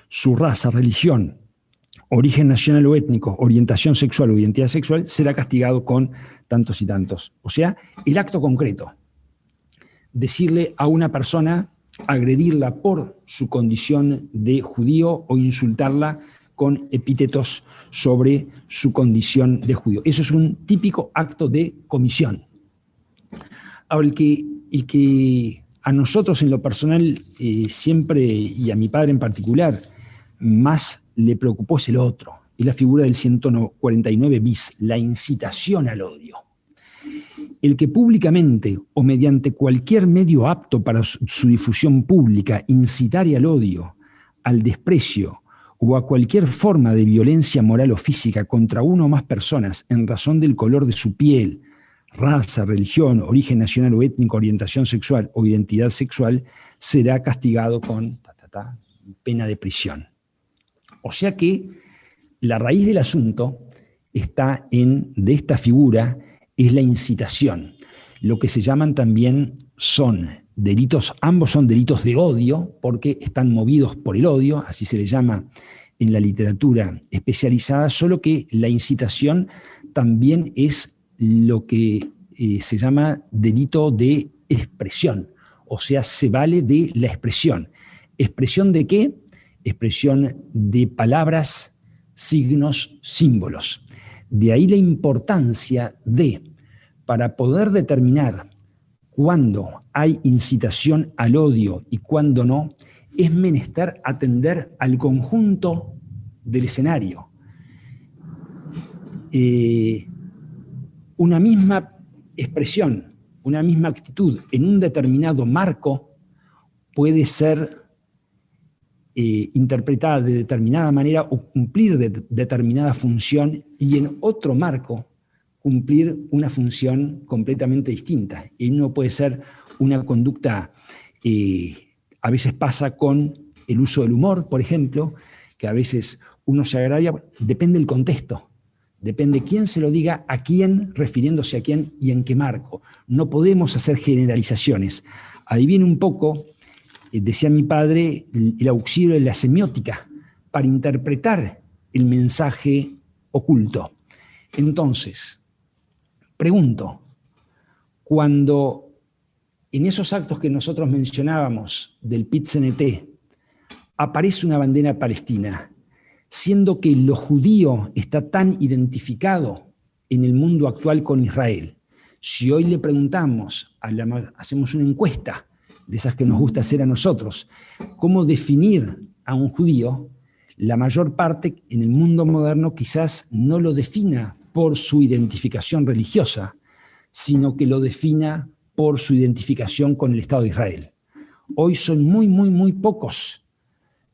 su raza, religión, origen nacional o étnico, orientación sexual o identidad sexual, será castigado con tantos y tantos. O sea, el acto concreto. Decirle a una persona, agredirla por su condición de judío o insultarla con epítetos sobre su condición de judío. Eso es un típico acto de comisión. Ahora, el que a nosotros en lo personal siempre, y a mi padre en particular, más le preocupó es el otro. Es la figura del 149 bis, la incitación al odio. El que públicamente o mediante cualquier medio apto para su difusión pública incitare al odio, al desprecio o a cualquier forma de violencia moral o física contra una o más personas en razón del color de su piel, raza, religión, origen nacional o étnico, orientación sexual o identidad sexual, será castigado con pena de prisión. O sea que la raíz del asunto está de esta figura, es la incitación. Lo que se llaman también son delitos, ambos son delitos de odio, porque están movidos por el odio, así se le llama en la literatura especializada, solo que la incitación también es lo que se llama delito de expresión, o sea, se vale de la expresión. ¿Expresión de qué? Expresión de palabras, signos, símbolos. De ahí la importancia para poder determinar cuándo hay incitación al odio y cuándo no, es menester atender al conjunto del escenario. Una misma expresión, una misma actitud en un determinado marco puede ser interpretada de determinada manera o cumplir determinada función y en otro marco cumplir una función completamente distinta. Y no puede ser una conducta, a veces pasa con el uso del humor, por ejemplo, que a veces uno se agravia, depende del contexto, depende quién se lo diga, a quién, refiriéndose a quién y en qué marco. No podemos hacer generalizaciones. Ahí viene un poco, decía mi padre, el auxilio de la semiótica para interpretar el mensaje oculto. Entonces, pregunto, cuando en esos actos que nosotros mencionábamos del PIT-CNT aparece una bandera palestina, siendo que lo judío está tan identificado en el mundo actual con Israel, si hoy le preguntamos, hacemos una encuesta de esas que nos gusta hacer a nosotros, cómo definir a un judío, la mayor parte en el mundo moderno quizás no lo defina por su identificación religiosa, sino que lo defina por su identificación con el Estado de Israel. Hoy son muy pocos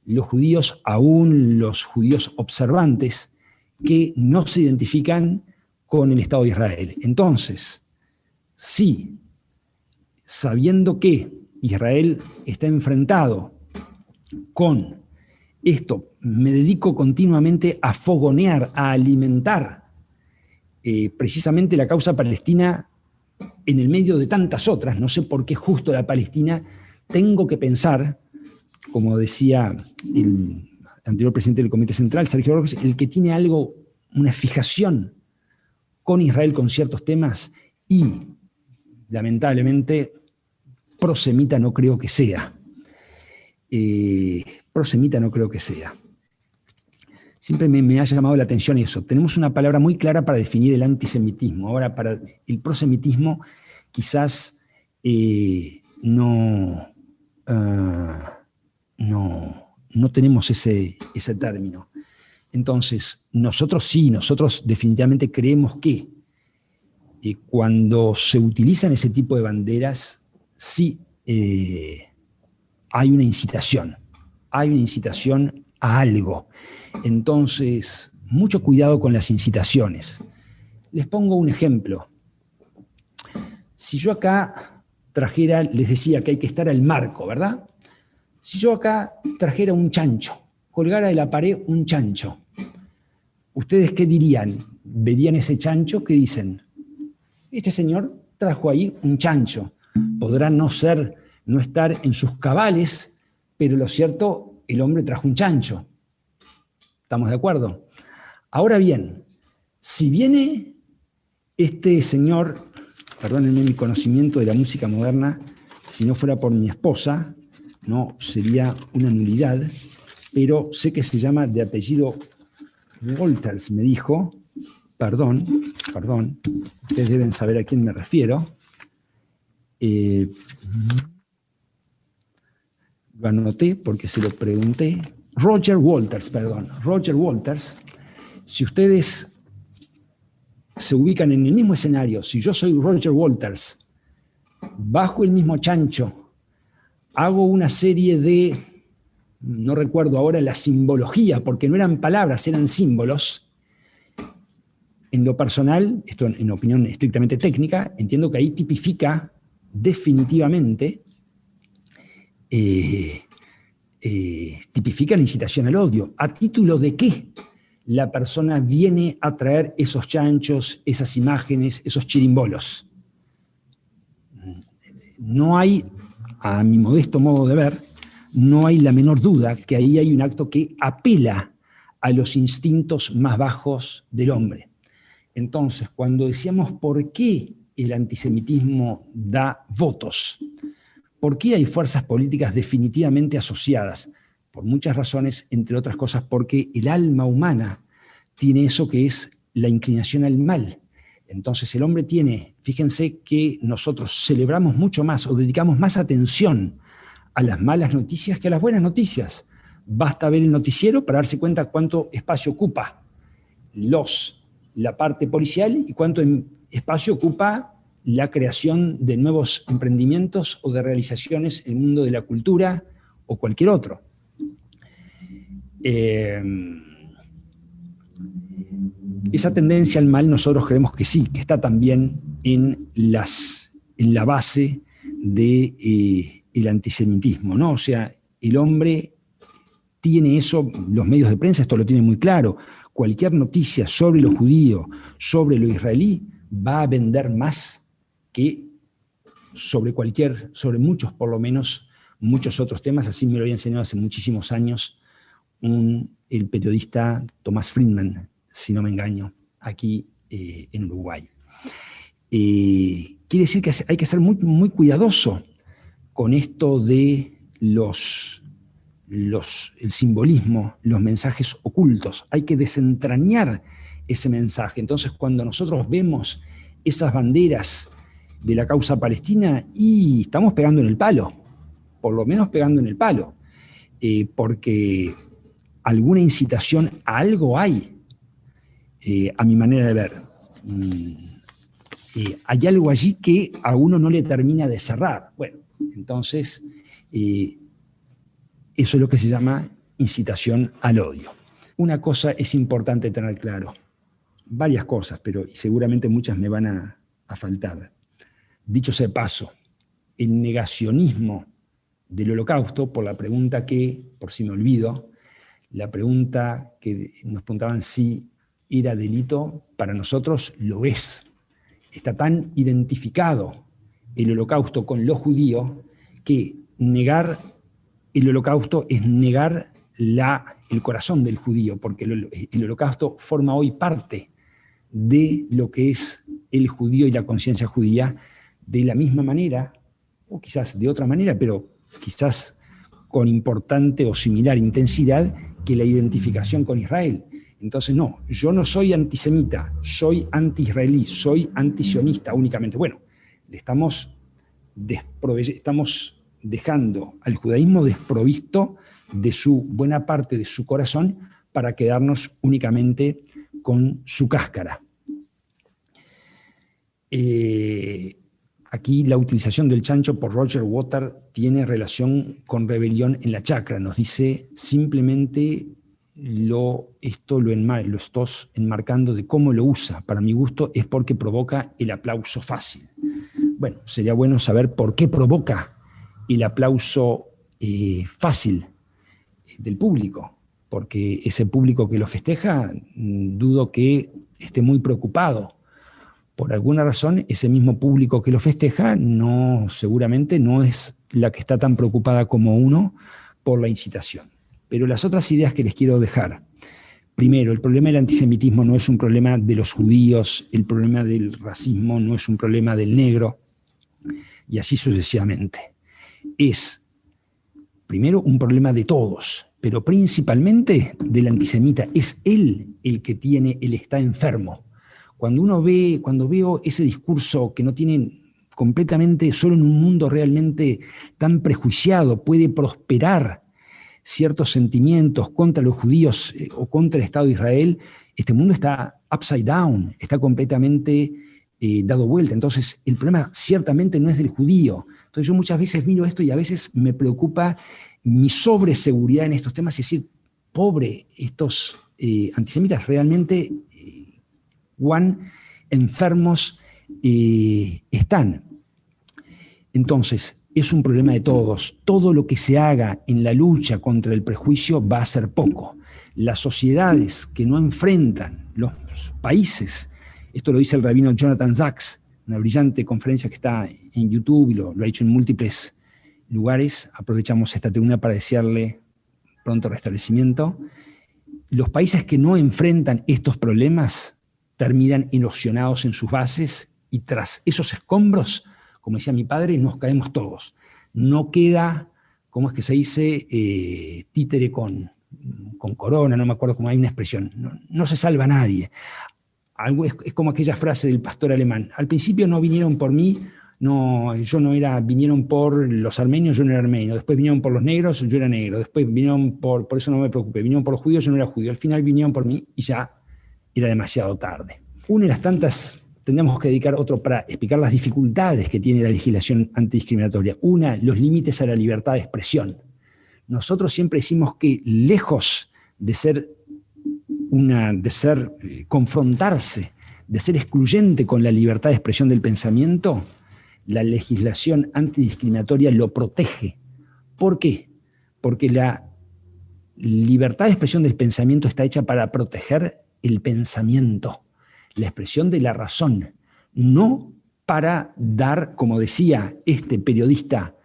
los judíos, aún los judíos observantes, que no se identifican con el Estado de Israel. Entonces, sí, sabiendo que Israel está enfrentado con esto, me dedico continuamente a fogonear, a alimentar precisamente la causa palestina en el medio de tantas otras. No sé por qué justo la Palestina. Tengo que pensar, como decía el anterior presidente del Comité Central, Sergio Rojas, el que tiene algo, una fijación con Israel con ciertos temas, y lamentablemente prosemita no creo que sea. Prosemita no creo que sea. Siempre me ha llamado la atención eso. Tenemos una palabra muy clara para definir el antisemitismo. Ahora, para el prosemitismo, quizás no tenemos ese término. Entonces, nosotros definitivamente creemos que cuando se utilizan ese tipo de banderas, sí hay una incitación a algo. Entonces, mucho cuidado con las incitaciones. Les pongo un ejemplo. Si yo acá trajera, les decía que hay que estar al marco, ¿verdad? Si yo acá trajera un chancho, colgara de la pared un chancho, ¿ustedes qué dirían? ¿Verían ese chancho? ¿Qué dicen? Este señor trajo ahí un chancho. Podrá no estar en sus cabales, pero lo cierto, el hombre trajo un chancho. ¿Estamos de acuerdo? Ahora bien, si viene este señor, perdónenme mi conocimiento de la música moderna, si no fuera por mi esposa, no sería una nulidad, pero sé que se llama de apellido Walters, me dijo, perdón, ustedes deben saber a quién me refiero. Lo anoté porque se lo pregunté. Roger Walters. Si ustedes se ubican en el mismo escenario, si yo soy Roger Walters, bajo el mismo chancho, hago una serie de, no recuerdo ahora la simbología, porque no eran palabras, eran símbolos. En lo personal, esto en opinión estrictamente técnica, entiendo que ahí tipifica definitivamente tipifica la incitación al odio. ¿A título de qué la persona viene a traer esos chanchos, esas imágenes, esos chirimbolos? No hay, a mi modesto modo de ver, no hay la menor duda que ahí hay un acto que apela a los instintos más bajos del hombre. Entonces, cuando decíamos por qué el antisemitismo da votos, ¿por qué hay fuerzas políticas definitivamente asociadas? Por muchas razones, entre otras cosas porque el alma humana tiene eso que es la inclinación al mal. Entonces el hombre tiene, fíjense que nosotros celebramos mucho más o dedicamos más atención a las malas noticias que a las buenas noticias. Basta ver el noticiero para darse cuenta cuánto espacio ocupa la parte policial y cuánto espacio ocupa la creación de nuevos emprendimientos o de realizaciones en el mundo de la cultura o cualquier otro. Esa tendencia al mal nosotros creemos que sí, que está también en la base del antisemitismo, ¿no? O sea, el hombre tiene eso, los medios de prensa esto lo tienen muy claro, cualquier noticia sobre lo judío, sobre lo israelí, va a vender más que sobre muchos, por lo menos, muchos otros temas. Así me lo había enseñado hace muchísimos años el periodista Thomas Friedman, si no me engaño, aquí en Uruguay. Quiere decir que hay que ser muy, muy cuidadoso con esto de el simbolismo, los mensajes ocultos. Hay que desentrañar ese mensaje. Entonces, cuando nosotros vemos esas banderas de la causa palestina, y estamos pegando en el palo, por lo menos pegando en el palo, porque alguna incitación a algo hay, a mi manera de ver. Hay algo allí que a uno no le termina de cerrar. Bueno, entonces, eso es lo que se llama incitación al odio. Una cosa es importante tener claro, varias cosas, pero seguramente muchas me van a faltar. Dicho sea de paso, el negacionismo del Holocausto, por la pregunta por si me olvido, la pregunta que nos preguntaban si era delito, para nosotros lo es. Está tan identificado el Holocausto con lo judío que negar el Holocausto es negar el corazón del judío, porque el Holocausto forma hoy parte de lo que es el judío y la conciencia judía, de la misma manera, o quizás de otra manera, pero quizás con importante o similar intensidad que la identificación con Israel. Entonces, no, yo no soy antisemita, soy anti-israelí, soy antisionista únicamente. Bueno, estamos dejando al judaísmo desprovisto de su buena parte de su corazón para quedarnos únicamente con su cáscara. Aquí la utilización del chancho por Roger Waters tiene relación con rebelión en la chacra. Nos dice simplemente lo estás enmarcando de cómo lo usa. Para mi gusto es porque provoca el aplauso fácil. Bueno, sería bueno saber por qué provoca el aplauso fácil del público, porque ese público que lo festeja, dudo que esté muy preocupado. Por alguna razón, ese mismo público que lo festeja seguramente no es la que está tan preocupada como uno por la incitación. Pero las otras ideas que les quiero dejar. Primero, el problema del antisemitismo no es un problema de los judíos, el problema del racismo no es un problema del negro, y así sucesivamente. Es, primero, un problema de todos, pero principalmente del antisemita. Es él el que está enfermo. Cuando veo ese discurso que no tiene completamente, solo en un mundo realmente tan prejuiciado puede prosperar ciertos sentimientos contra los judíos o contra el Estado de Israel, este mundo está upside down, está completamente dado vuelta. Entonces, el problema ciertamente no es del judío. Entonces, yo muchas veces miro esto y a veces me preocupa mi sobreseguridad en estos temas, es decir, pobre, estos antisemitas realmente cuán enfermos están. Entonces, es un problema de todos. Todo lo que se haga en la lucha contra el prejuicio va a ser poco. Las sociedades que no enfrentan, los países, esto lo dice el rabino Jonathan Sachs, una brillante conferencia que está en YouTube y lo ha hecho en múltiples lugares. Aprovechamos esta tribuna para desearle pronto restablecimiento. Los países que no enfrentan estos problemas terminan erosionados en sus bases y tras esos escombros, como decía mi padre, nos caemos todos. No queda, ¿cómo es que se dice? Títere con corona, no me acuerdo cómo hay una expresión. No se salva nadie. Es como aquella frase del pastor alemán. Al principio no vinieron por mí, vinieron por los armenios, yo no era armenio. Después vinieron por los negros, yo era negro. Después vinieron por eso no me preocupé, vinieron por los judíos, yo no era judío. Al final vinieron por mí y ya era demasiado tarde. Una de las tantas, tendríamos que dedicar otro para explicar las dificultades que tiene la legislación antidiscriminatoria. Una, los límites a la libertad de expresión. Nosotros siempre decimos que lejos de confrontarse, de ser excluyente con la libertad de expresión del pensamiento, la legislación antidiscriminatoria lo protege. ¿Por qué? Porque la libertad de expresión del pensamiento está hecha para proteger el pensamiento, la expresión de la razón, no para dar, como decía este periodista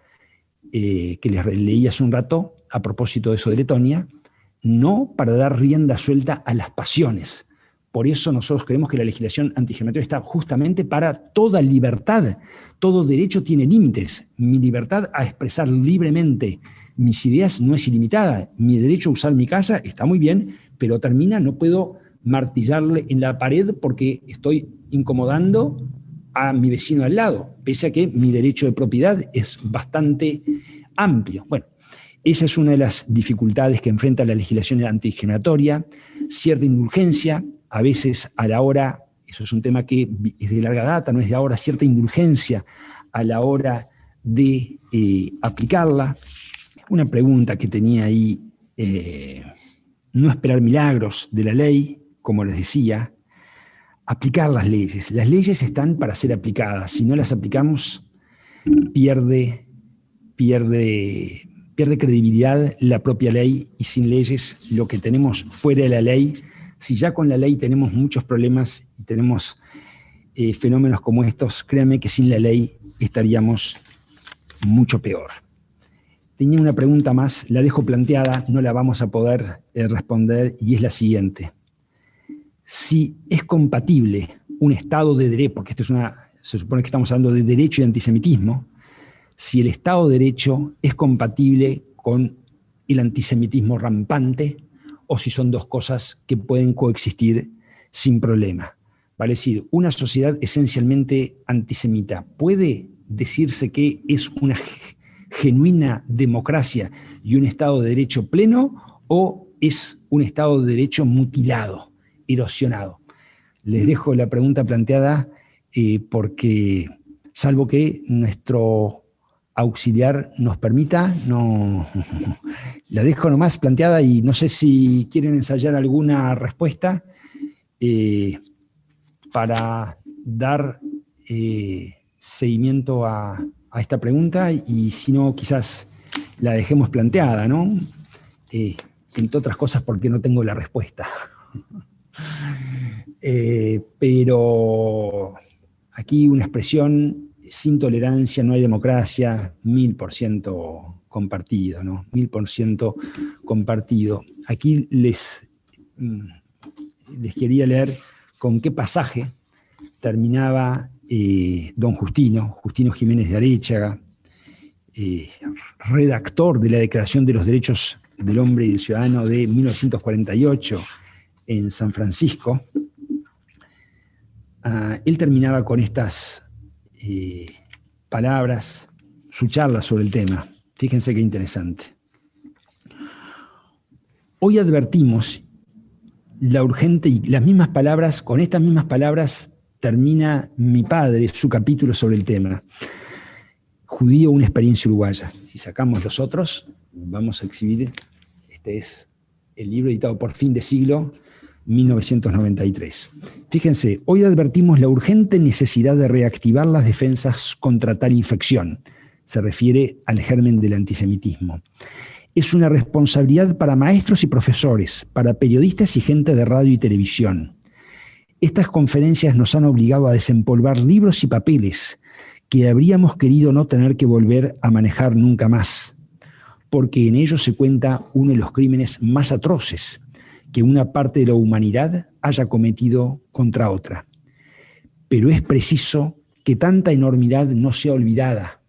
que les leí hace un rato, a propósito de eso de Letonia, no para dar rienda suelta a las pasiones. Por eso nosotros creemos que la legislación antidiscriminatoria está justamente para toda libertad. Todo derecho tiene límites. Mi libertad a expresar libremente mis ideas no es ilimitada. Mi derecho a usar mi casa está muy bien, pero termina, no puedo martillarle en la pared porque estoy incomodando a mi vecino al lado, pese a que mi derecho de propiedad es bastante amplio. Bueno, esa es una de las dificultades que enfrenta la legislación antidiscriminatoria, cierta indulgencia, a veces a la hora, eso es un tema que es de larga data, no es de ahora, cierta indulgencia a la hora de aplicarla. Una pregunta que tenía ahí, no esperar milagros de la ley, como les decía, aplicar las leyes. Las leyes están para ser aplicadas. Si no las aplicamos, pierde credibilidad la propia ley, y sin leyes lo que tenemos fuera de la ley, si ya con la ley tenemos muchos problemas y tenemos fenómenos como estos, créanme que sin la ley estaríamos mucho peor. Tenía una pregunta más, la dejo planteada, no la vamos a poder responder, y es la siguiente. Si es compatible un Estado de derecho, porque se supone que estamos hablando de derecho y antisemitismo, si el Estado de Derecho es compatible con el antisemitismo rampante, o si son dos cosas que pueden coexistir sin problema. Vale decir, una sociedad esencialmente antisemita, ¿puede decirse que es una genuina democracia y un Estado de Derecho pleno, o es un Estado de Derecho mutilado, erosionado? Les dejo la pregunta planteada porque, salvo que nuestro auxiliar nos permita, no, la dejo nomás planteada, y no sé si quieren ensayar alguna respuesta para dar seguimiento a esta pregunta, y si no, quizás la dejemos planteada, ¿no? Entre otras cosas porque no tengo la respuesta. Pero aquí una expresión: sin tolerancia no hay democracia, 1000% compartido, ¿no? 1000% compartido. Aquí les quería leer con qué pasaje terminaba don Justino Jiménez de Arechaga, redactor de la Declaración de los Derechos del Hombre y del Ciudadano de 1948 en San Francisco. Él terminaba con estas palabras su charla sobre el tema. Fíjense qué interesante. Hoy advertimos la urgente, y las mismas palabras, con estas mismas palabras termina mi padre su capítulo sobre el tema. Judío, una experiencia uruguaya. Si sacamos los otros, vamos a exhibir, este es el libro editado por Fin de Siglo, 1993. Fíjense, hoy advertimos la urgente necesidad de reactivar las defensas contra tal infección. Se refiere al germen del antisemitismo. Es una responsabilidad para maestros y profesores, para periodistas y gente de radio y televisión. Estas conferencias nos han obligado a desempolvar libros y papeles que habríamos querido no tener que volver a manejar nunca más, porque en ellos se cuenta uno de los crímenes más atroces que una parte de la humanidad haya cometido contra otra. Pero es preciso que tanta enormidad no sea olvidada,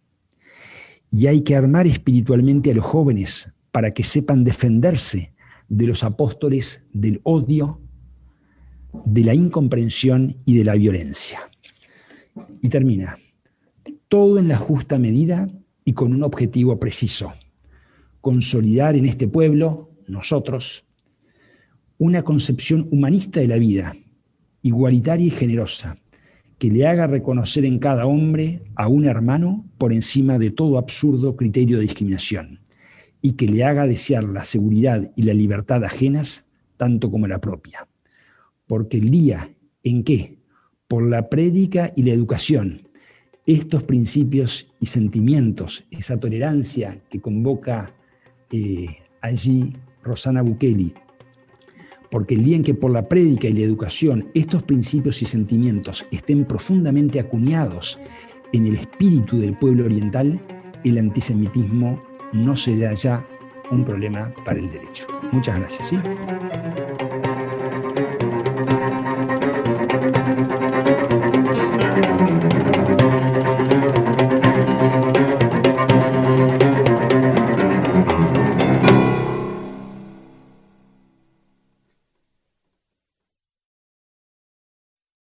y hay que armar espiritualmente a los jóvenes para que sepan defenderse de los apóstoles del odio, de la incomprensión y de la violencia. Y termina: todo en la justa medida y con un objetivo preciso: consolidar en este pueblo, nosotros, una concepción humanista de la vida, igualitaria y generosa, que le haga reconocer en cada hombre a un hermano por encima de todo absurdo criterio de discriminación, y que le haga desear la seguridad y la libertad ajenas tanto como la propia. Porque el día en que, por la prédica y la educación, estos principios y sentimientos, esa tolerancia que convoca allí Rosana Bukeli, porque el día en que por la prédica y la educación estos principios y sentimientos estén profundamente acuñados en el espíritu del pueblo oriental, el antisemitismo no será ya un problema para el derecho. Muchas gracias. ¿Sí?